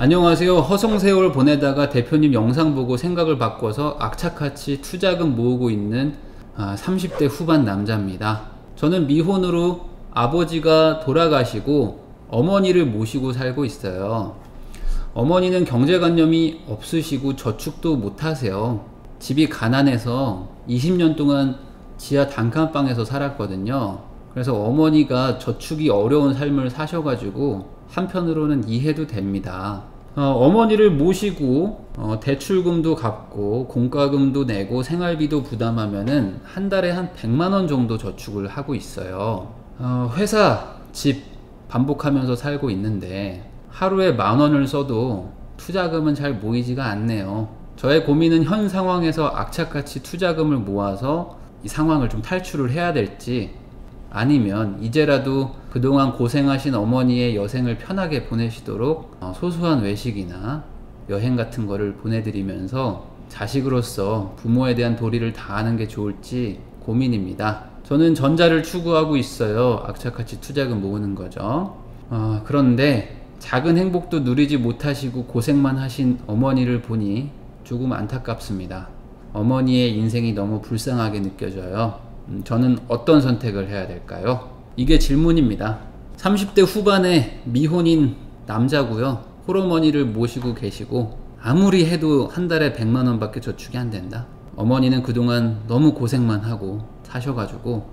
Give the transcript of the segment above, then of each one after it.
안녕하세요. 허송세월 보내다가 대표님 영상 보고 생각을 바꿔서 악착같이 투자금 모으고 있는 30대 후반 남자입니다. 저는 미혼으로 아버지가 돌아가시고 어머니를 모시고 살고 있어요. 어머니는 경제관념이 없으시고 저축도 못하세요. 집이 가난해서 20년 동안 지하 단칸방에서 살았거든요. 그래서 어머니가 저축이 어려운 삶을 사셔가지고 한편으로는 이해도 됩니다. 어머니를 모시고 대출금도 갚고 공과금도 내고 생활비도 부담하면은 한 달에 한 100만원 정도 저축을 하고 있어요. 회사, 집 반복하면서 살고 있는데 하루에 10,000원을 써도 투자금은 잘 모이지가 않네요. 저의 고민은 현 상황에서 악착같이 투자금을 모아서 이 상황을 좀 탈출을 해야 될지, 아니면 이제라도 그동안 고생하신 어머니의 여생을 편하게 보내시도록 소소한 외식이나 여행 같은 거를 보내드리면서 자식으로서 부모에 대한 도리를 다하는 게 좋을지 고민입니다. 저는 전자를 추구하고 있어요. 악착같이 투자금 모으는 거죠. 그런데 작은 행복도 누리지 못하시고 고생만 하신 어머니를 보니 조금 안타깝습니다. 어머니의 인생이 너무 불쌍하게 느껴져요. 저는 어떤 선택을 해야 될까요? 이게 질문입니다. 30대 후반의 미혼인 남자고요. 홀어머니를 모시고 계시고 아무리 해도 한 달에 100만원 밖에 저축이 안 된다. 어머니는 그동안 너무 고생만 하고 사셔가지고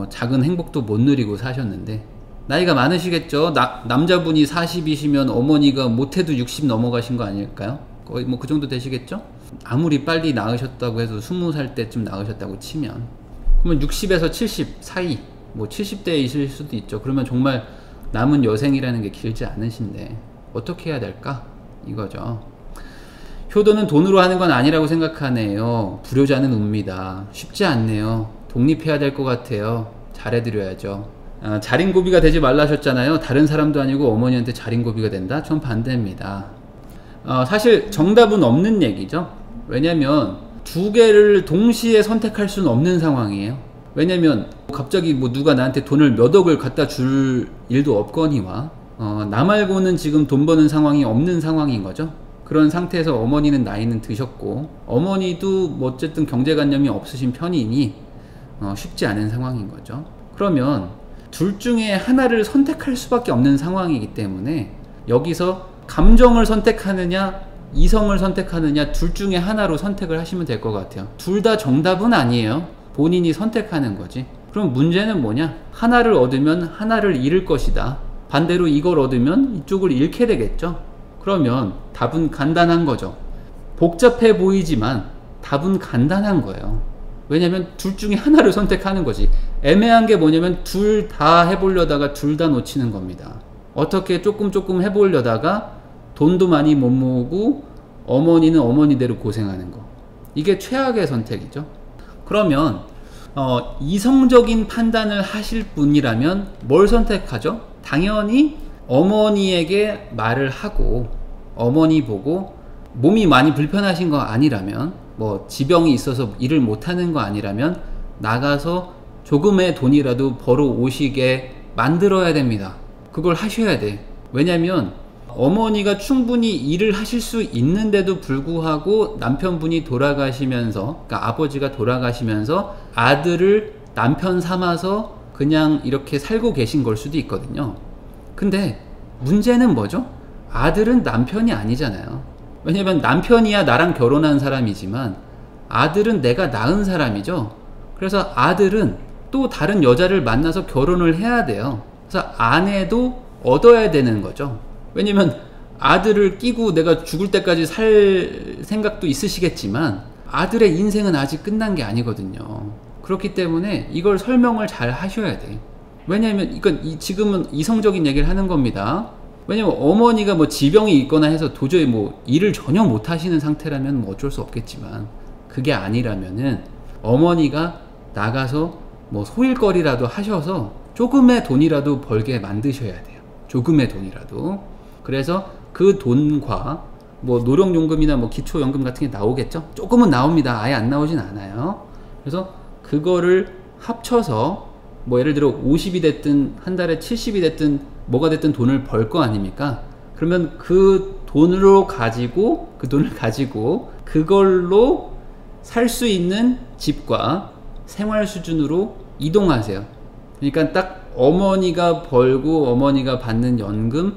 작은 행복도 못 누리고 사셨는데, 나이가 많으시겠죠? 남자분이 40이시면 어머니가 못해도 60 넘어가신 거 아닐까요? 거의 그 정도 되시겠죠? 아무리 빨리 낳으셨다고 해도 20살 때쯤 낳으셨다고 치면, 그러면 60에서 70 사이, 70대에 있을 수도 있죠. 그러면 정말 남은 여생이라는 게 길지 않으신데 어떻게 해야 될까? 이거죠. 효도는 돈으로 하는 건 아니라고 생각하네요. 불효자는 웁니다. 쉽지 않네요. 독립해야 될 것 같아요. 잘해드려야죠. 자린고비가 되지 말라 하셨잖아요. 다른 사람도 아니고 어머니한테 자린고비가 된다? 전 반대입니다. 사실 정답은 없는 얘기죠. 왜냐면 두 개를 동시에 선택할 수는 없는 상황이에요. 왜냐면 갑자기 누가 나한테 돈을 몇 억을 갖다 줄 일도 없거니와 나 말고는 지금 돈 버는 상황이 없는 상황인 거죠. 그런 상태에서 어머니는 나이는 드셨고 어머니도 어쨌든 경제관념이 없으신 편이니 쉽지 않은 상황인 거죠. 그러면 둘 중에 하나를 선택할 수밖에 없는 상황이기 때문에 여기서 감정을 선택하느냐 이성을 선택하느냐, 둘 중에 하나로 선택을 하시면 될 것 같아요. 둘 다 정답은 아니에요. 본인이 선택하는 거지. 그럼 문제는 뭐냐? 하나를 얻으면 하나를 잃을 것이다. 반대로 이걸 얻으면 이쪽을 잃게 되겠죠. 그러면 답은 간단한 거죠. 복잡해 보이지만 답은 간단한 거예요. 왜냐면 둘 중에 하나를 선택하는 거지. 애매한 게 뭐냐면 둘 다 해보려다가 둘 다 놓치는 겁니다. 어떻게 조금 해보려다가 돈도 많이 못 모으고 어머니는 어머니대로 고생하는 거. 이게 최악의 선택이죠. 그러면 이성적인 판단을 하실 분이라면 뭘 선택하죠? 당연히 어머니에게 말을 하고 어머니 보고 몸이 많이 불편하신 거 아니라면, 지병이 있어서 일을 못하는 거 아니라면 나가서 조금의 돈이라도 벌어 오시게 만들어야 됩니다. 그걸 하셔야 돼. 왜냐면 어머니가 충분히 일을 하실 수 있는데도 불구하고 남편분이 돌아가시면서, 그러니까 아버지가 돌아가시면서 아들을 남편 삼아서 그냥 이렇게 살고 계신 걸 수도 있거든요. 근데 문제는 뭐죠? 아들은 남편이 아니잖아요. 왜냐면 남편이야 나랑 결혼한 사람이지만 아들은 내가 낳은 사람이죠. 그래서 아들은 또 다른 여자를 만나서 결혼을 해야 돼요. 그래서 아내도 얻어야 되는 거죠. 왜냐면 아들을 끼고 내가 죽을 때까지 살 생각도 있으시겠지만 아들의 인생은 아직 끝난 게 아니거든요. 그렇기 때문에 이걸 설명을 잘 하셔야 돼. 왜냐면 이건 지금은 이성적인 얘기를 하는 겁니다. 왜냐면 어머니가 지병이 있거나 해서 도저히 일을 전혀 못 하시는 상태라면 어쩔 수 없겠지만, 그게 아니라면은 어머니가 나가서 소일거리라도 하셔서 조금의 돈이라도 벌게 만드셔야 돼요. 조금의 돈이라도. 그래서 그 돈과 노령연금이나 기초연금 같은 게 나오겠죠? 조금은 나옵니다. 아예 안 나오진 않아요. 그래서 그거를 합쳐서 예를 들어 50이 됐든 한 달에 70이 됐든 뭐가 됐든 돈을 벌 거 아닙니까? 그러면 그 돈으로 가지고 그 돈을 가지고 그걸로 살 수 있는 집과 생활 수준으로 이동하세요. 그러니까 딱 어머니가 벌고 어머니가 받는 연금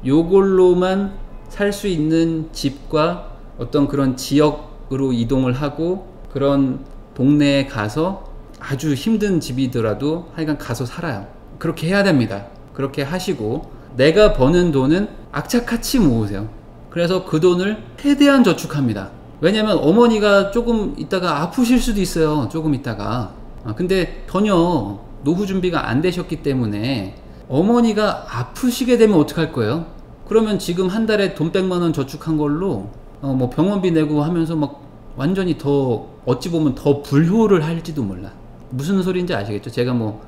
요걸로만 살 수 있는 집과 어떤 그런 지역으로 이동을 하고 그런 동네에 가서 아주 힘든 집이더라도 하여간 가서 살아요. 그렇게 해야 됩니다. 그렇게 하시고 내가 버는 돈은 악착같이 모으세요. 그래서 그 돈을 최대한 저축합니다. 왜냐면 어머니가 조금 있다가 아프실 수도 있어요. 조금 있다가. 근데 전혀 노후 준비가 안 되셨기 때문에 어머니가 아프시게 되면 어떡할 거예요? 그러면 지금 한 달에 돈 100만 원 저축한 걸로 뭐 병원비 내고 하면서 막 완전히 더 어찌 보면 더 불효를 할지도 몰라. 무슨 소리인지 아시겠죠? 제가 뭐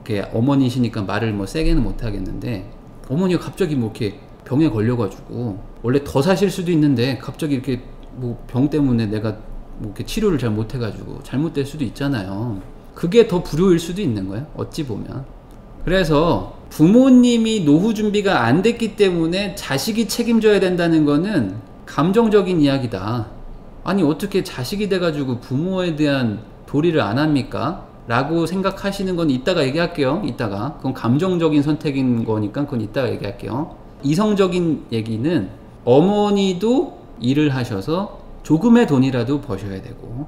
이렇게 어머니시니까 말을 뭐 세게는 못 하겠는데 어머니가 갑자기 뭐 이렇게 병에 걸려가지고 원래 더 사실 수도 있는데 갑자기 이렇게 뭐 병 때문에 내가 뭐 이렇게 치료를 잘 못해가지고 잘못될 수도 있잖아요. 그게 더 불효일 수도 있는 거예요. 어찌 보면. 그래서 부모님이 노후 준비가 안 됐기 때문에 자식이 책임져야 된다는 거는 감정적인 이야기다. 아니 어떻게 자식이 돼가지고 부모에 대한 도리를 안 합니까? 라고 생각하시는 건 이따가 얘기할게요. 이따가. 그건 감정적인 선택인 거니까 그건 이따가 얘기할게요. 이성적인 얘기는 어머니도 일을 하셔서 조금의 돈이라도 버셔야 되고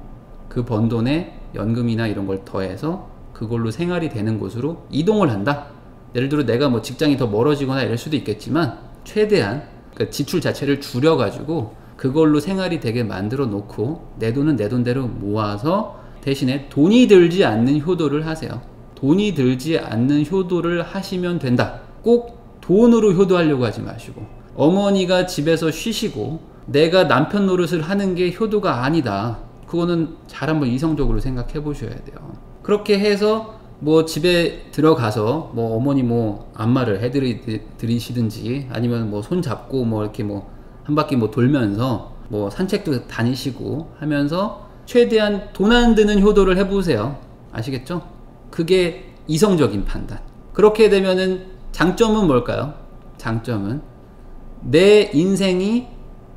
그 번 돈에 연금이나 이런 걸 더해서 그걸로 생활이 되는 곳으로 이동을 한다. 예를 들어 내가 뭐 직장이 더 멀어지거나 이럴 수도 있겠지만 최대한 그 지출 자체를 줄여가지고 그걸로 생활이 되게 만들어 놓고 내 돈은 내 돈대로 모아서 대신에 돈이 들지 않는 효도를 하세요. 돈이 들지 않는 효도를 하시면 된다. 꼭 돈으로 효도하려고 하지 마시고 어머니가 집에서 쉬시고 내가 남편 노릇을 하는 게 효도가 아니다. 그거는 잘 한번 이성적으로 생각해 보셔야 돼요. 그렇게 해서 뭐 집에 들어가서 뭐 어머니 뭐 안마를 해드리시든지 아니면 뭐 손 잡고 뭐 이렇게 뭐 한 바퀴 뭐 돌면서 뭐 산책도 다니시고 하면서 최대한 돈 안 드는 효도를 해보세요. 아시겠죠? 그게 이성적인 판단. 그렇게 되면은 장점은 뭘까요? 장점은 내 인생이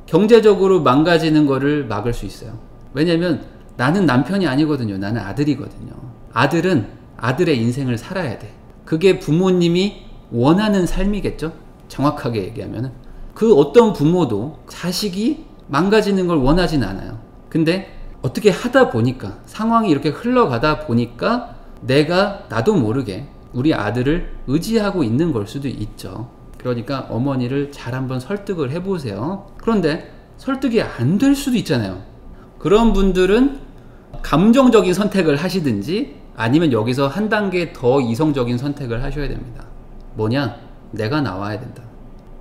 경제적으로 망가지는 거를 막을 수 있어요. 왜냐면 나는 남편이 아니거든요. 나는 아들이거든요. 아들은 아들의 인생을 살아야 돼. 그게 부모님이 원하는 삶이겠죠? 정확하게 얘기하면은. 그 어떤 부모도 자식이 망가지는 걸 원하진 않아요. 근데 어떻게 하다 보니까 상황이 이렇게 흘러가다 보니까 내가 나도 모르게 우리 아들을 의지하고 있는 걸 수도 있죠. 그러니까 어머니를 잘 한번 설득을 해보세요. 그런데 설득이 안 될 수도 있잖아요. 그런 분들은 감정적인 선택을 하시든지 아니면 여기서 한 단계 더 이성적인 선택을 하셔야 됩니다. 뭐냐? 내가 나와야 된다.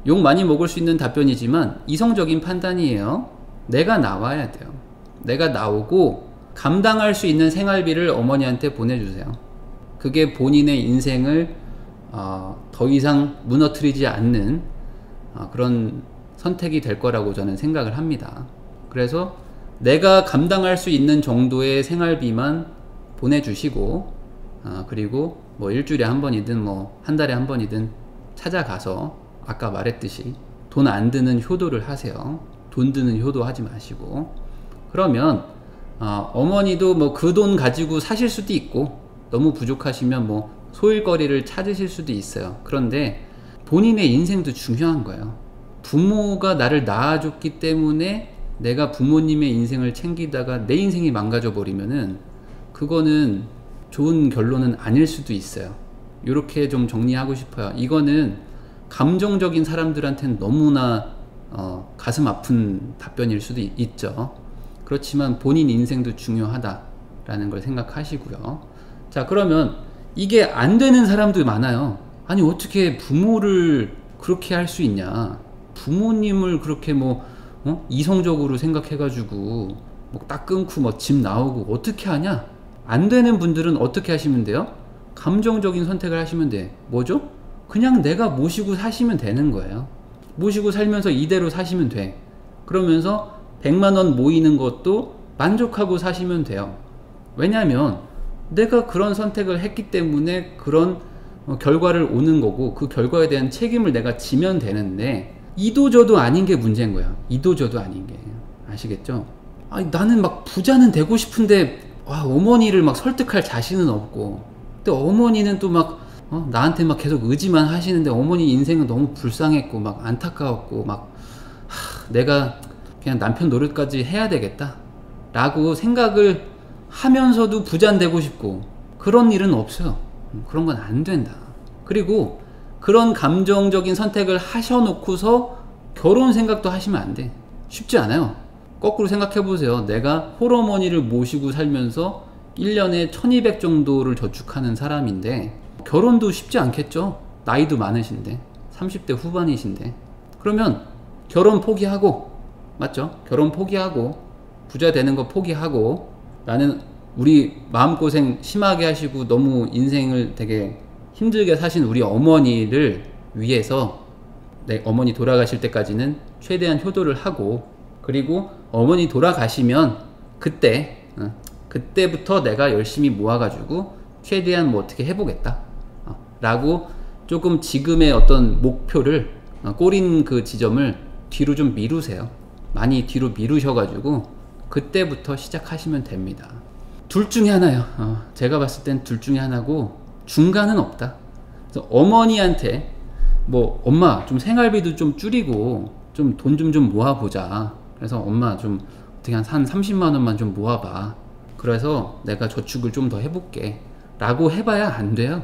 욕 많이 먹을 수 있는 답변이지만 이성적인 판단이에요. 내가 나와야 돼요. 내가 나오고 감당할 수 있는 생활비를 어머니한테 보내주세요. 그게 본인의 인생을 더 이상 무너뜨리지 않는 그런 선택이 될 거라고 저는 생각을 합니다. 그래서 내가 감당할 수 있는 정도의 생활비만 보내주시고 그리고 뭐 일주일에 한 번이든 뭐 한 달에 한 번이든 찾아가서 아까 말했듯이 돈 안 드는 효도를 하세요. 돈 드는 효도 하지 마시고 그러면 어머니도 뭐 그 돈 가지고 사실 수도 있고 너무 부족하시면 뭐 소일거리를 찾으실 수도 있어요. 그런데 본인의 인생도 중요한 거예요. 부모가 나를 낳아줬기 때문에 내가 부모님의 인생을 챙기다가 내 인생이 망가져 버리면은 그거는 좋은 결론은 아닐 수도 있어요. 이렇게 좀 정리하고 싶어요. 이거는 감정적인 사람들한테는 너무나 가슴 아픈 답변일 수도 있죠. 그렇지만 본인 인생도 중요하다라는 걸 생각하시고요. 자, 그러면 이게 안 되는 사람도 많아요. 아니 어떻게 부모를 그렇게 할 수 있냐? 부모님을 그렇게 뭐 이성적으로 생각해가지고 뭐 딱 끊고 뭐 집 나오고 어떻게 하냐? 안 되는 분들은 어떻게 하시면 돼요? 감정적인 선택을 하시면 돼. 뭐죠? 그냥 내가 모시고 사시면 되는 거예요. 모시고 살면서 이대로 사시면 돼. 그러면서 100만 원 모이는 것도 만족하고 사시면 돼요. 왜냐하면 내가 그런 선택을 했기 때문에 그런 결과를 오는 거고 그 결과에 대한 책임을 내가 지면 되는데 이도저도 아닌 게 문제인 거야. 이도저도 아닌 게. 아시겠죠? 아니, 나는 막 부자는 되고 싶은데 어머니를 막 설득할 자신은 없고, 근데 어머니는 또 막 나한테 막 계속 의지만 하시는데 어머니 인생은 너무 불쌍했고 막 안타까웠고 막 내가 그냥 남편 노릇까지 해야 되겠다 라고 생각을 하면서도 부자 되고 싶고, 그런 일은 없어요. 그런 건 안 된다. 그리고 그런 감정적인 선택을 하셔놓고서 결혼 생각도 하시면 안 돼. 쉽지 않아요. 거꾸로 생각해 보세요. 내가 홀어머니를 모시고 살면서 1년에 1200 정도를 저축하는 사람인데 결혼도 쉽지 않겠죠. 나이도 많으신데 30대 후반이신데. 그러면 결혼 포기하고, 맞죠? 결혼 포기하고 부자 되는 거 포기하고, 나는 우리 마음고생 심하게 하시고 너무 인생을 되게 힘들게 사신 우리 어머니를 위해서 내 어머니 돌아가실 때까지는 최대한 효도를 하고, 그리고 어머니 돌아가시면 그때부터 내가 열심히 모아가지고 최대한 뭐 어떻게 해보겠다 라고 조금 지금의 어떤 목표를 꼬린 그 지점을 뒤로 좀 미루세요. 많이 뒤로 미루셔가지고 그때부터 시작하시면 됩니다. 둘 중에 하나요. 제가 봤을 땐 둘 중에 하나고 중간은 없다. 그래서 어머니한테 뭐 엄마 좀 생활비도 좀 줄이고 좀 돈 좀 모아보자. 그래서 엄마 좀 어떻게 한 30만 원만 좀 모아봐. 그래서 내가 저축을 좀 더 해볼게 라고 해봐야 안 돼요.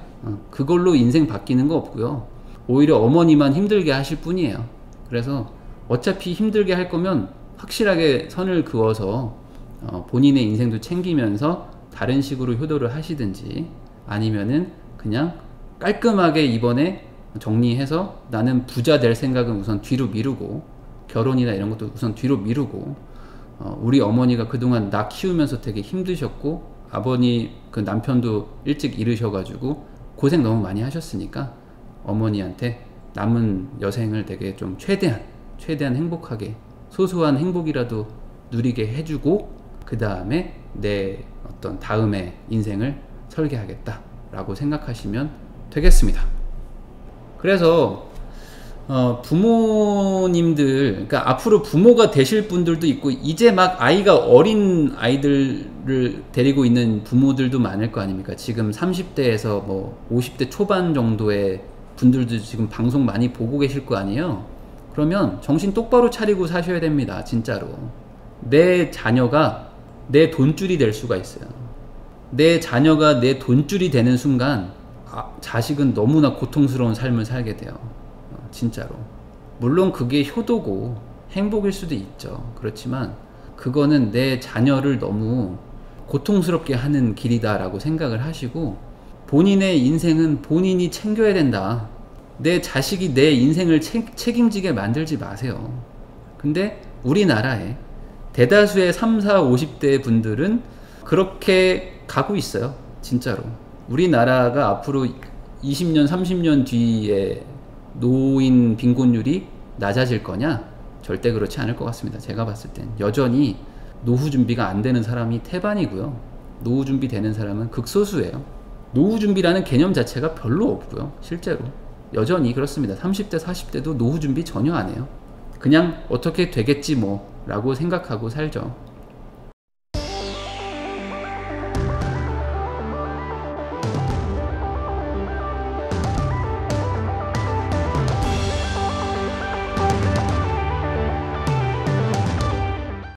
그걸로 인생 바뀌는 거 없고요. 오히려 어머니만 힘들게 하실 뿐이에요. 그래서 어차피 힘들게 할 거면 확실하게 선을 그어서 본인의 인생도 챙기면서 다른 식으로 효도를 하시든지, 아니면은 그냥 깔끔하게 이번에 정리해서 나는 부자 될 생각은 우선 뒤로 미루고, 결혼이나 이런 것도 우선 뒤로 미루고, 우리 어머니가 그동안 나 키우면서 되게 힘드셨고 아버니 그 남편도 일찍 잃으셔가지고 고생 너무 많이 하셨으니까 어머니한테 남은 여생을 되게 좀 최대한 행복하게, 소소한 행복이라도 누리게 해주고, 그 다음에 내 어떤 다음의 인생을 설계하겠다 라고 생각하시면 되겠습니다. 그래서 부모님들, 그러니까 앞으로 부모가 되실 분들도 있고, 이제 막 아이가 어린 아이들을 데리고 있는 부모들도 많을 거 아닙니까? 지금 30대에서 뭐 50대 초반 정도의 분들도 지금 방송 많이 보고 계실 거 아니에요? 그러면 정신 똑바로 차리고 사셔야 됩니다. 진짜로. 내 자녀가 내 돈줄이 될 수가 있어요. 내 자녀가 내 돈줄이 되는 순간 자식은 너무나 고통스러운 삶을 살게 돼요. 진짜로. 물론 그게 효도고 행복일 수도 있죠. 그렇지만 그거는 내 자녀를 너무 고통스럽게 하는 길이다 라고 생각을 하시고, 본인의 인생은 본인이 챙겨야 된다. 내 자식이 내 인생을 책임지게 만들지 마세요. 근데 우리나라에 대다수의 30, 40, 50대 분들은 그렇게 가고 있어요. 진짜로. 우리나라가 앞으로 20년, 30년 뒤에 노인 빈곤율이 낮아질 거냐? 절대 그렇지 않을 것 같습니다. 제가 봤을 땐 여전히 노후 준비가 안 되는 사람이 태반이고요. 노후 준비 되는 사람은 극소수예요. 노후 준비라는 개념 자체가 별로 없고요. 실제로 여전히 그렇습니다. 30대, 40대도 노후 준비 전혀 안 해요. 그냥 어떻게 되겠지 뭐 라고 생각하고 살죠.